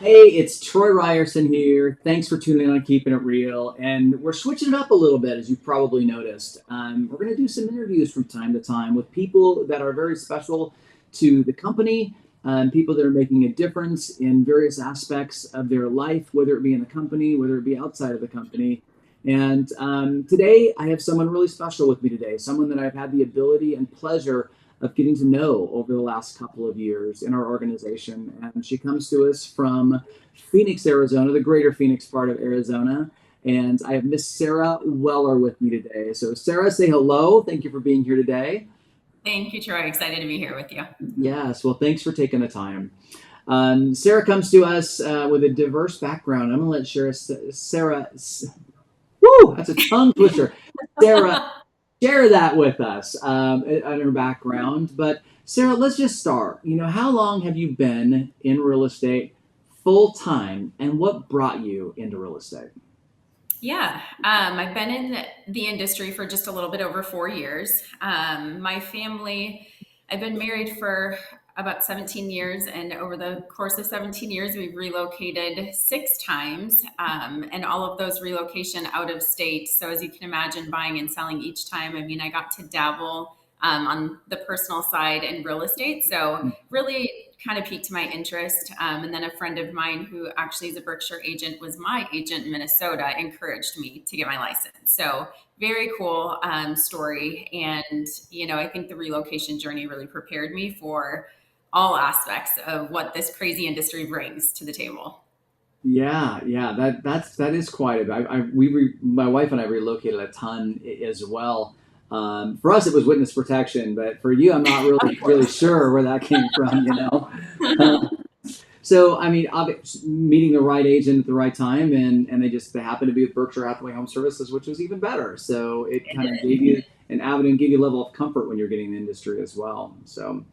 Hey, it's Troy Ryerson here. Thanks for tuning in on Keeping It Real. And we're switching it up a little bit, as you've probably noticed. We're going to do some interviews from time to time with people that are very special to the company, people that are making a difference in various aspects of their life, whether it be in the company, whether it be outside of the company. And today, I have someone really special with me today, someone that I've had the ability and pleasure of getting to know over the last couple of years in our organization. And she comes to us from Phoenix, Arizona, the greater Phoenix part of Arizona. And I have Miss Sara Weller with me today. So, Sara, say hello. Thank you for being here today. Thank you, Troy. Excited to be here with you. Yes, well, thanks for taking the time. Sara comes to us with a diverse background. I'm going to let Sara, woo, that's a tongue twister. Sara, share that with us on her background. But Sara, let's just start. How long have you been in real estate full time, and what brought you into real estate? Yeah, I've been in the industry for just a little bit over 4 years. My family, I've been married for about 17 years, and over the course of 17 years, we've relocated 6 times, and all of those relocation out of state. So, as you can imagine, buying and selling each time, I mean, I got to dabble on the personal side in real estate. So, really kind of piqued my interest. And then a friend of mine who actually is a Berkshire agent was my agent in Minnesota, encouraged me to get my license. So very cool story. And, I think the relocation journey really prepared me for all aspects of what this crazy industry brings to the table. Yeah, yeah, that is quite a bit. My wife and I relocated a ton as well. For us, it was witness protection, but for you, I'm not Of really course. sure where that came from. So, I mean, meeting the right agent at the right time, and they happened to be with Berkshire Hathaway Home Services, which was even better. So it It kind of gave did. you an avenue and gave you a level of comfort when you're getting in the industry as well. So,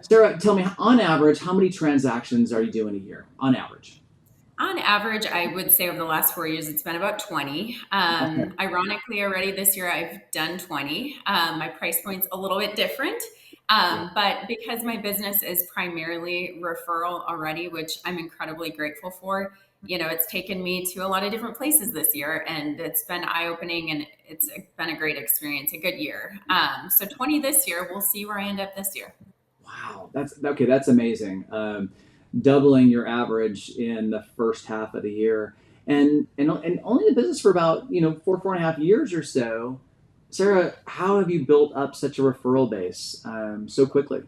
Sara, tell me, on average, how many transactions are you doing a year? On average. On average, I would say over the last 4 years, it's been about 20. Okay. Ironically, already this year, I've done 20. My price point's a little bit different. Yeah. But because my business is primarily referral already, which I'm incredibly grateful for, it's taken me to a lot of different places this year, and it's been eye-opening, and it's been a great experience, a good year. So 20 this year. We'll see where I end up this year. Wow, that's okay. That's amazing. Doubling your average in the first half of the year, and only in business for about 4.5 years or so. Sara, how have you built up such a referral base so quickly?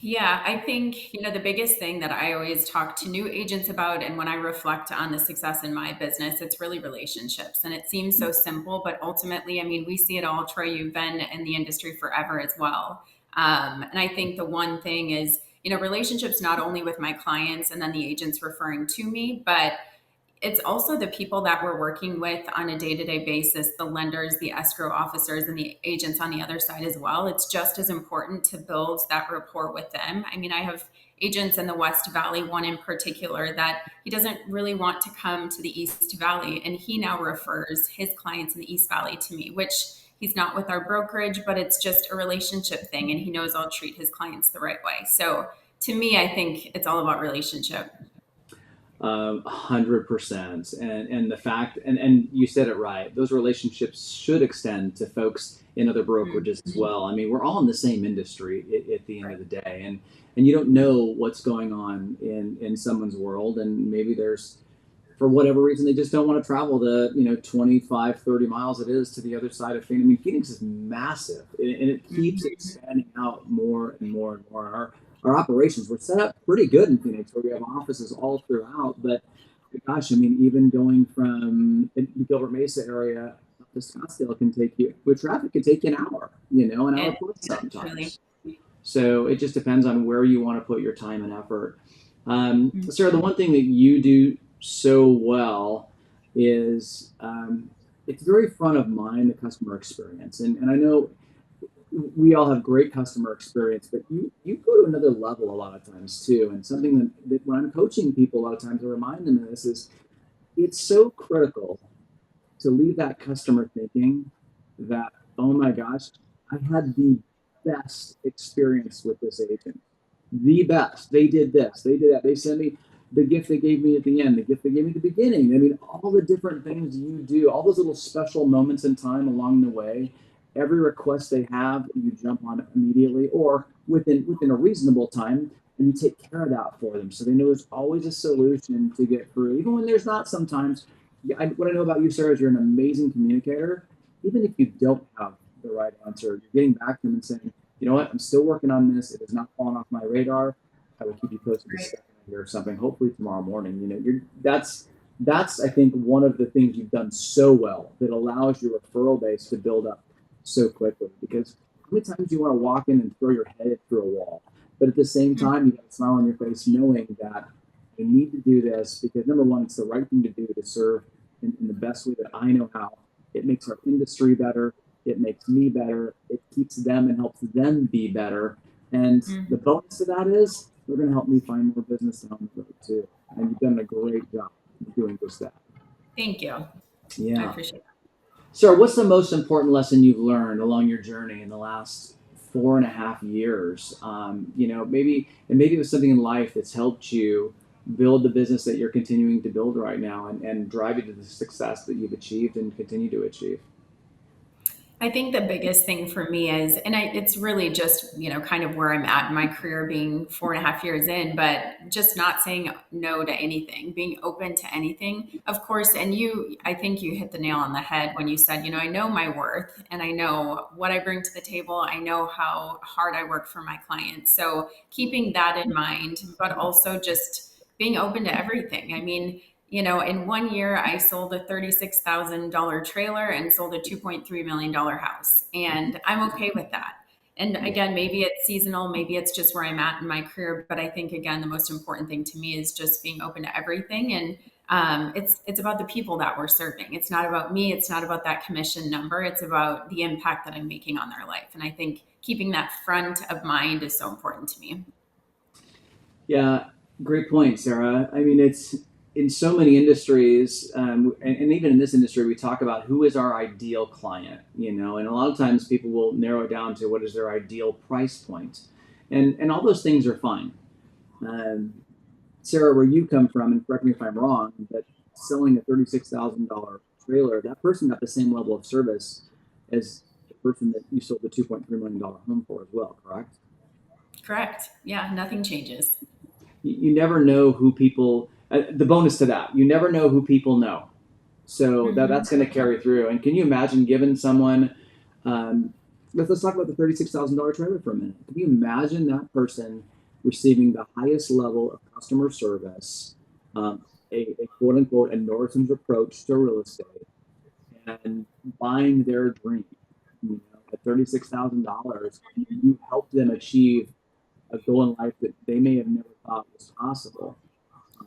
Yeah, I think, the biggest thing that I always talk to new agents about, and when I reflect on the success in my business, it's really relationships. And it seems so simple, but ultimately, I mean, we see it all. Troy, you've been in the industry forever as well. And I think the one thing is, relationships not only with my clients and then the agents referring to me, but it's also the people that we're working with on a day-to-day basis, the lenders, the escrow officers, and the agents on the other side as well. It's just as important to build that rapport with them. I mean, I have agents in the West Valley, one in particular, that he doesn't really want to come to the East Valley, and he now refers his clients in the East Valley to me, which he's not with our brokerage, but it's just a relationship thing, and he knows I'll treat his clients the right way. So to me, I think it's all about relationship. 100%. And the fact, and you said it right, those relationships should extend to folks in other Mhm. brokerages as well. I mean, we're all in the same industry at the end Right. of the day, and you don't know what's going on in someone's world, and maybe there's, for whatever reason, they just don't want to travel the 25, 30 miles it is to the other side of Phoenix. I mean, Phoenix is massive, and it keeps Mhm. expanding out more and more and more. Our operations, we're set up pretty good in Phoenix, where we have offices all throughout. But gosh, I mean, even going from the Gilbert Mesa area up to Scottsdale can take you, with traffic, can take you an hour It, plus truly. sometimes. So it just depends on where you want to put your time and effort. Sarah, the one thing that you do so well is it's very front of mind, the customer experience. And I know we all have great customer experience, but you go to another level a lot of times too. And something that when I'm coaching people, a lot of times I remind them of this is it's so critical to leave that customer thinking that, oh my gosh, I had the best experience with this agent. The best. They did this, they did that. They sent me. the gift they gave me at the end, the gift they gave me at the beginning. I mean, all the different things you do, all those little special moments in time along the way. Every request they have, you jump on it immediately or within a reasonable time, and you take care of that for them. So they know there's always a solution to get through, even when there's not. Sometimes, what I know about you, Sarah, is you're an amazing communicator. Even if you don't have the right answer, you're getting back to them and saying, you know what, I'm still working on this. It has not fallen off my radar. I will keep you posted the Right. second I hear something. Hopefully tomorrow morning. That's I think one of the things you've done so well that allows your referral base to build up so quickly. Because how many times do you want to walk in and throw your head through a wall, but at the same Mm. time you got a smile on your face knowing that you need to do this because number one, it's the right thing to do to serve in the best way that I know how. It makes our industry better. It makes me better. It keeps them and helps them be better. And the Mhm. bonus of that is they're going to help me find more business down the road too. And you've done a great job of doing just that. Thank you. I Yeah. appreciate Sarah, what's the most important lesson you've learned along your journey in the last 4.5 years? Maybe it was something in life that's helped you build the business that you're continuing to build right now and drive you to the success that you've achieved and continue to achieve. I think the biggest thing for me is, it's really just, kind of where I'm at in my career being 4.5 years in, but just not saying no to anything, being open to anything, of course. And I think you hit the nail on the head when you said, I know my worth and I know what I bring to the table. I know how hard I work for my clients. So keeping that in mind, but also just being open to everything. I mean, in one year, I sold a $36,000 trailer and sold a $2.3 million house. And I'm okay with that. And Yeah. again, maybe it's seasonal, maybe it's just where I'm at in my career. But I think, again, the most important thing to me is just being open to everything. And it's about the people that we're serving. It's not about me. It's not about that commission number. It's about the impact that I'm making on their life. And I think keeping that front of mind is so important to me. Yeah, great point, Sarah. I mean, it's in so many industries, and even in this industry, we talk about who is our ideal client, and a lot of times people will narrow it down to what is their ideal price point, and all those things are fine. Um, Sarah, where you come from, and correct me if I'm wrong, but selling a $36,000 trailer, that person got the same level of service as the person that you sold the $2.3 million home for as well, correct? Correct. Yeah, nothing changes. You never know who people. The bonus to that, you never know who people know. So that's Hmm. going to carry through. And can you imagine giving someone? Um, let's talk about the $36,000 trailer for a minute. Can you imagine that person receiving the highest level of customer service, a quote unquote a Nordstrom's approach to real estate, and buying their dream? At $36,000, you helped them achieve a goal in life that they may have never thought was possible.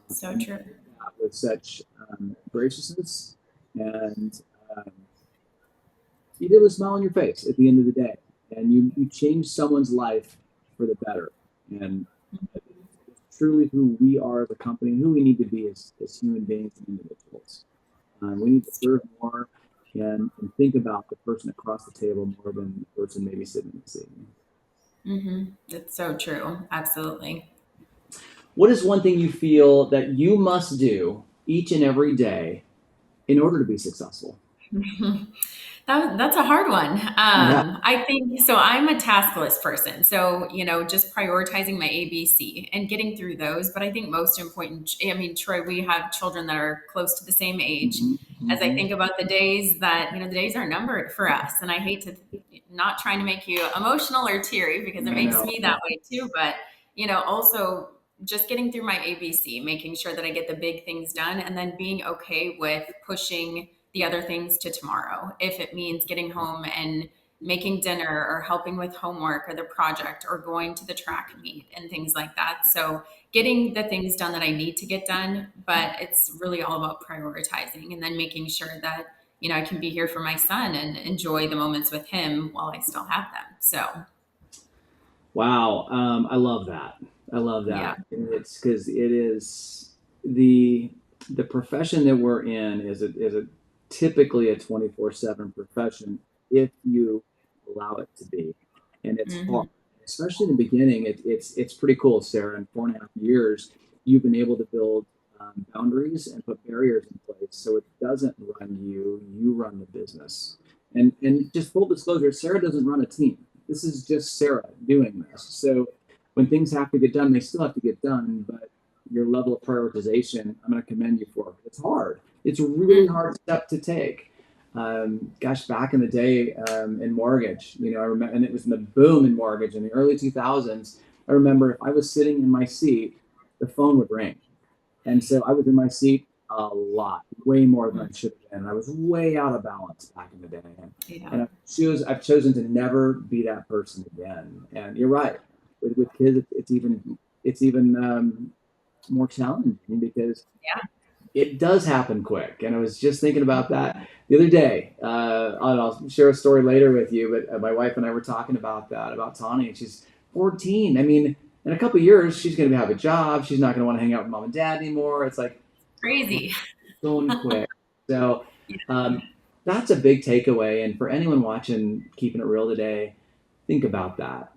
So And you true. did that with such graciousness, and um, you did with a smile on your face at the end of the day. And you changed someone's life for the better. And it's truly who we are as a company, who we need to be as human beings and individuals. We need to serve more and think about the person across the table more than the person maybe sitting in the seat. It's so true. Absolutely. What is one thing you feel that you must do each and every day in order to be successful? That's a hard one. Yeah. I think so. I'm a taskless person. So, just prioritizing my ABC and getting through those. But I think most important, I mean, Troy, we have children that are close to the same age. Hmm. As I Hmm. think about the days that, the days are numbered for us. And I hate to, not trying to make you emotional or teary because it I makes know. me that way too. But, also just getting through my ABC, making sure that I get the big things done and then being okay with pushing the other things to tomorrow. If it means getting home and making dinner or helping with homework or the project or going to the track meet and things like that. So getting the things done that I need to get done, but it's really all about prioritizing and then making sure that, I can be here for my son and enjoy the moments with him while I still have them. So Wow. I love that. I love yeah. that. It's because it is the profession that we're in is a typically a 24/7 profession if you allow it to be, and it's hard, Hmm. especially in the beginning. It's pretty cool, Sarah. In 4.5 years, you've been able to build boundaries and put barriers in place so it doesn't run you, you run the business. And just full disclosure, Sarah doesn't run a team. This is just Sarah doing this. So when things have to get done, they still have to get done, but your level of prioritization, I'm going to commend you for. It's hard. It's a really Mm, hard step to take. Gosh, back in the day in mortgage, I remember, and it was in the boom in mortgage in the early 2000s. I remember if I was sitting in my seat, the phone would ring. And so I was in my seat a lot, way more than mm, I should have been. I was way out of balance back in the day. yeah. And I've chosen to never be that person again. And you're right. With kids, it's even more challenging because Yeah. it does happen quick. And I was just thinking about that the other day. I'll share a story later with you, but my wife and I were talking about that, about Tani, and she's 14. I mean, in a couple of years, she's going to have a job. She's not going to want to hang out with mom and dad anymore. It's like, Crazy. going quick. So Yeah. um, that's a big takeaway. And for anyone watching Keeping It Real today, think about that.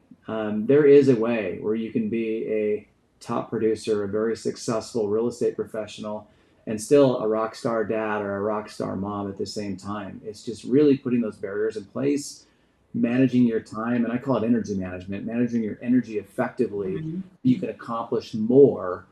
There is a way where you can be a top producer, a very successful real estate professional, and still a rock star dad or a rock star mom at the same time. It's just really putting those barriers in place, managing your time, and I call it energy management, managing your energy effectively. Mhm. You can accomplish more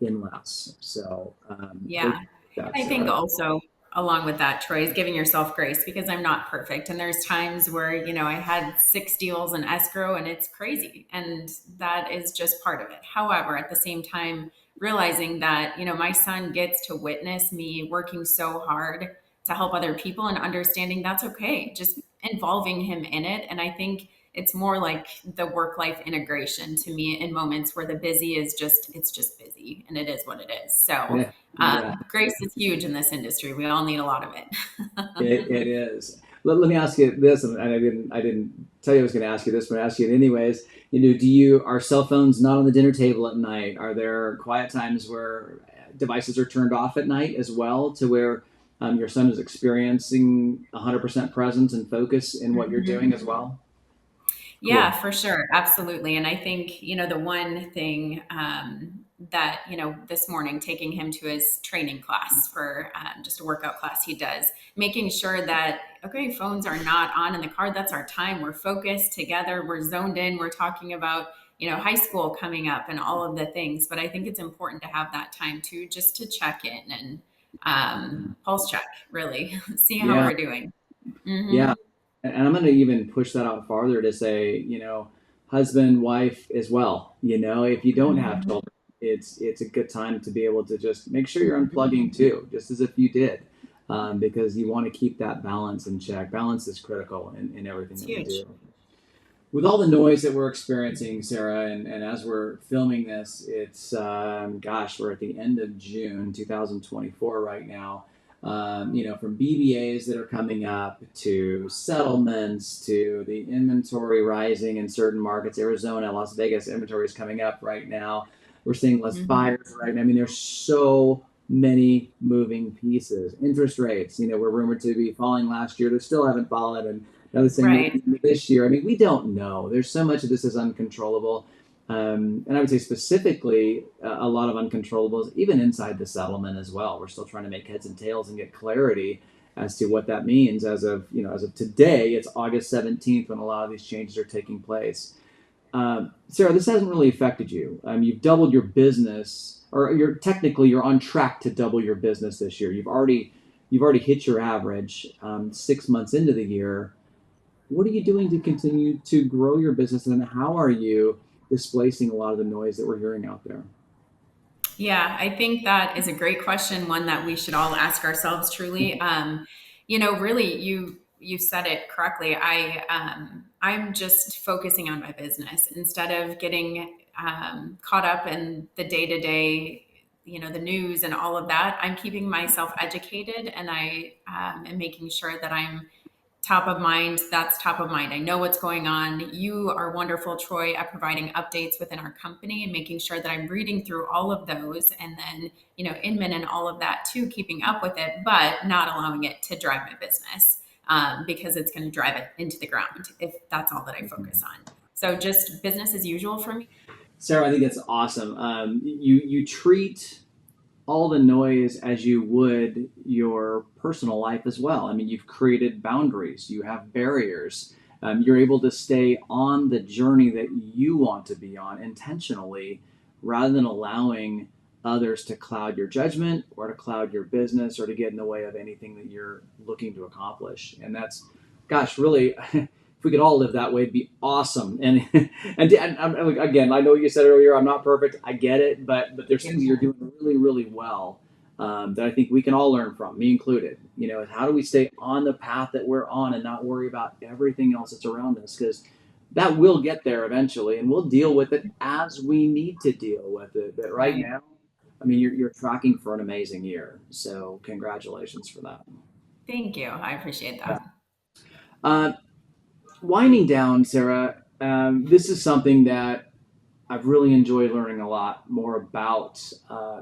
in less. So great Yeah. job, And I think Sarah. also along with that, Troy, is giving yourself grace because I'm not perfect. And there's times where, I had 6 deals in escrow and it's crazy. And that is just part of it. However, at the same time, realizing that, my son gets to witness me working so hard to help other people and understanding that's okay, just involving him in it. And I think it's more like the work life integration to me in moments where the busy is it's just busy and it is what it is. So, Yeah, yeah, grace is huge in this industry. We all need a lot of it. it is. Let me ask you this, and I didn't tell you I was going to ask you this, but I ask you it anyways. Are cell phones not on the dinner table at night? Are there quiet times where devices are turned off at night as well, to where your son is experiencing 100% presence and focus in what you're doing Mhm. as well? Yeah, Cool. for sure. Absolutely. And I think, the one thing that, this morning, taking him to his training class for just a workout class he does, making sure that, okay, phones are not on in the car. That's our time. We're focused together. We're zoned in. We're talking about, high school coming up and all of the things. But I think it's important to have that time too, just to check in and pulse check, really, see how Yeah, we're doing. yeah. Hmm. And I'm going to even push that out farther to say, husband, wife as well. If you don't have Hmm. children, it's a good time to be able to just make sure you're unplugging too, just as if you did, because you want to keep that balance in check. Balance is critical in everything It's that we huge. do. With all the noise that we're experiencing, Sarah, and as we're filming this, it's gosh, we're at the end of June 2024 right now. From BBAs that are coming up to settlements to the inventory rising in certain markets, Arizona, Las Vegas inventory is coming up right now. We're seeing less Hmm. buyers right now. I mean, there's so many moving pieces. Interest rates, were rumored to be falling last year. They still haven't fallen, and now they're saying Right. maybe this year. I mean, we don't know. There's so much of this is uncontrollable. And I would say specifically a lot of uncontrollables, even inside the settlement as well. We're still trying to make heads and tails and get clarity as to what that means. As of today, it's August 17th when a lot of these changes are taking place. Sarah, this hasn't really affected you. You've doubled your business, or you're on track to double your business this year. You've already hit your average 6 months into the year. What are you doing to continue to grow your business, and how are you displacing a lot of the noise that we're hearing out there? Yeah, I think that is a great question, one that we should all ask ourselves truly. Really you said it correctly. I'm just focusing on my business instead of getting caught up in the day-to-day, the news and all of that. I'm keeping myself educated and I am making sure that I'm top of mind. That's top of mind. I know what's going on. You are wonderful, Troy, at providing updates within our company and making sure that I'm reading through all of those and then, Inman and all of that too, keeping up with it, but not allowing it to drive my business because it's going to drive it into the ground if that's all that I focus on. So just business as usual for me. Sarah, I think that's awesome. You treat all the noise as you would your personal life as well. I mean, you've created boundaries, you have barriers. You're able to stay on the journey that you want to be on intentionally rather than allowing others to cloud your judgment or to cloud your business or to get in the way of anything that you're looking to accomplish. And that's, gosh, really, if we could all live that way, it'd be awesome. And again, I know you said earlier, I'm not perfect. I get it, but there's things you're doing really, really well that I think we can all learn from, me included. You know, how do we stay on the path that we're on and not worry about everything else that's around us? Because that will get there eventually, and we'll deal with it as we need to deal with it. But right Right. now, I mean, you're tracking for an amazing year. So congratulations for that. Thank you. I appreciate Yeah. that. Uh, Winding down, Sarah, this is something that I've really enjoyed learning a lot more about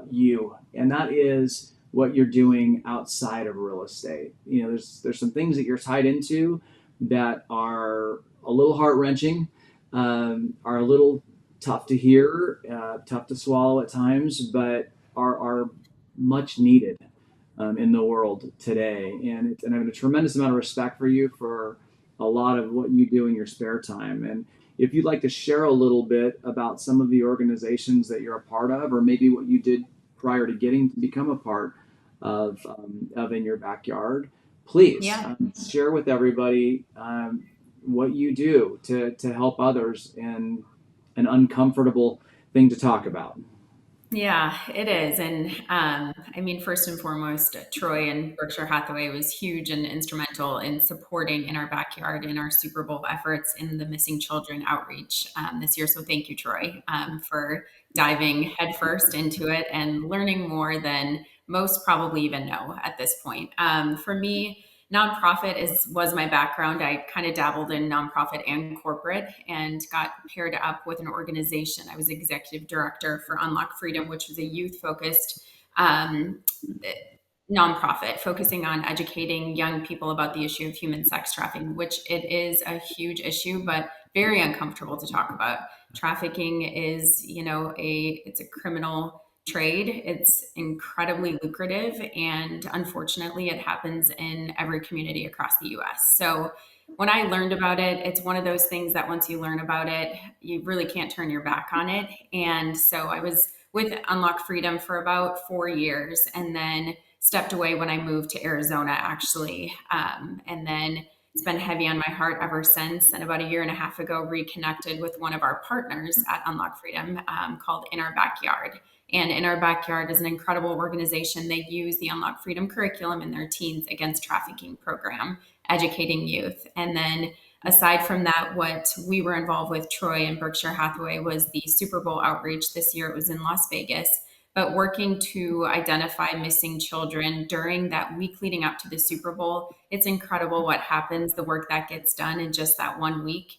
you, and that is what you're doing outside of real estate. You know, there's some things that you're tied into that are a little heart wrenching, are a little tough to hear, tough to swallow at times, but are much needed in the world today. And I have a tremendous amount of respect for you for a lot of what you do in your spare time. And if you'd like to share a little bit about some of the organizations that you're a part of, or maybe what you did prior to getting to become a part of in your backyard, please Yeah. share with everybody what you do to help others in an uncomfortable thing to talk about. Yeah, it is. And I mean, first and foremost, Troy and Berkshire Hathaway was huge and instrumental in supporting in our backyard in our Super Bowl efforts in the missing children outreach this year. So thank you, Troy, for diving headfirst into it and learning more than most probably even know at this point. For me, nonprofit is was my background. I kind of dabbled in nonprofit and corporate and got paired up with an organization. I was executive director for Unlock Freedom, which was a youth focused um, nonprofit focusing on educating young people about the issue of human sex trafficking, which it is a huge issue, but very uncomfortable to talk about. Trafficking is, it's a criminal trade. It's incredibly lucrative, and unfortunately, it happens in every community across the US. So when I learned about it, it's one of those things that once you learn about it, you really can't turn your back on it. And so I was with Unlock Freedom for about 4 years and then stepped away when I moved to Arizona, actually. And then it's been heavy on my heart ever since. And about a year and a half ago, reconnected with one of our partners at Unlock Freedom called In Our Backyard. And In Our Backyard is an incredible organization. They use the Unlock Freedom curriculum in their Teens Against Trafficking program, educating youth. And then aside from that, what we were involved with, Troy and Berkshire Hathaway, was the Super Bowl outreach. This year it was in Las Vegas, but working to identify missing children during that week leading up to the Super Bowl. It's incredible what happens, the work that gets done in just that 1 week.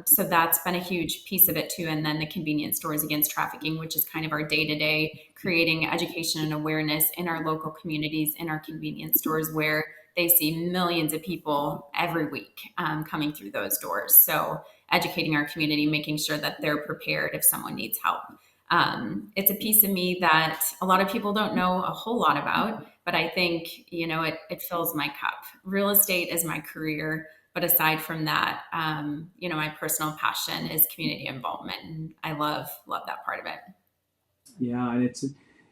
So that's been a huge piece of it too. And then the convenience stores against trafficking, which is kind of our day to day, creating education and awareness in our local communities, in our convenience stores where they see millions of people every week coming through those doors. So educating our community, making sure that they're prepared if someone needs help. It's a piece of me that a lot of people don't know a whole lot about, but I think, it fills my cup. Real estate is my career. But aside from that, my personal passion is community involvement. And I love that part of it. Yeah, and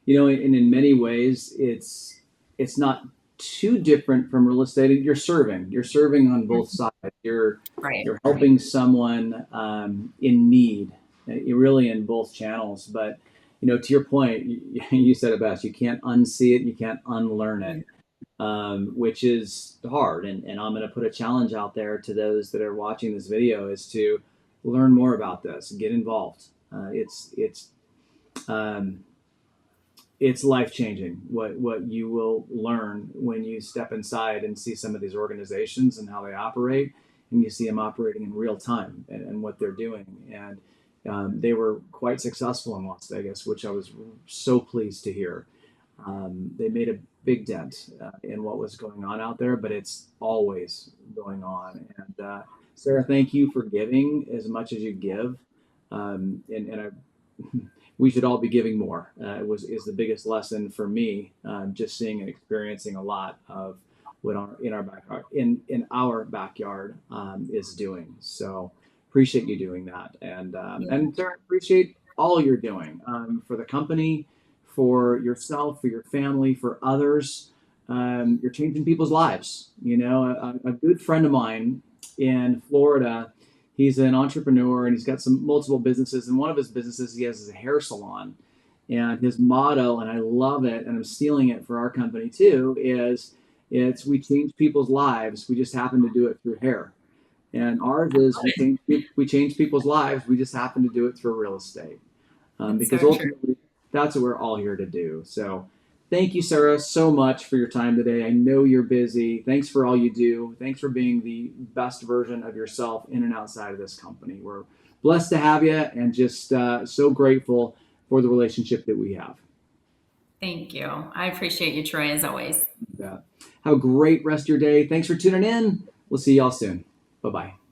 and in many ways, it's not too different from real estate. You're serving on both sides. Right. You're helping someone in need, really in both channels. But to your point, you said it best. You can't unsee it. You can't unlearn it, which is hard. And I'm going to put a challenge out there to those that are watching this video is to learn more about this, get involved. Um, it's life changing what you will learn when you step inside and see some of these organizations and how they operate, and you see them operating in real time and what they're doing. And they were quite successful in Las Vegas, which I was so pleased to hear. They made a big dent in what was going on out there, but it's always going on. And Sarah, thank you for giving as much as you give. And we should all be giving more. Is the biggest lesson for me. Just seeing and experiencing a lot of what in our backyard is doing. So appreciate you doing that, Yeah. and Sarah, appreciate all you're doing for the company, for yourself, for your family, for others. You're changing people's lives. You know, a good friend of mine in Florida, he's an entrepreneur and he's got some multiple businesses. And one of his businesses he has is a hair salon. And his motto, and I love it, and I'm stealing it for our company too, is it's we change people's lives. We just happen to do it through hair. And ours is we change people's lives. We just happen to do it through real estate It's because so true. ultimately that's what we're all here to do. So thank you, Sarah, so much for your time today. I know you're busy. Thanks for all you do. Thanks for being the best version of yourself in and outside of this company. We're blessed to have you and just so grateful for the relationship that we have. Thank you. I appreciate you, Troy, as always. Have a great rest of your day. Thanks for tuning in. We'll see y'all soon. Bye bye.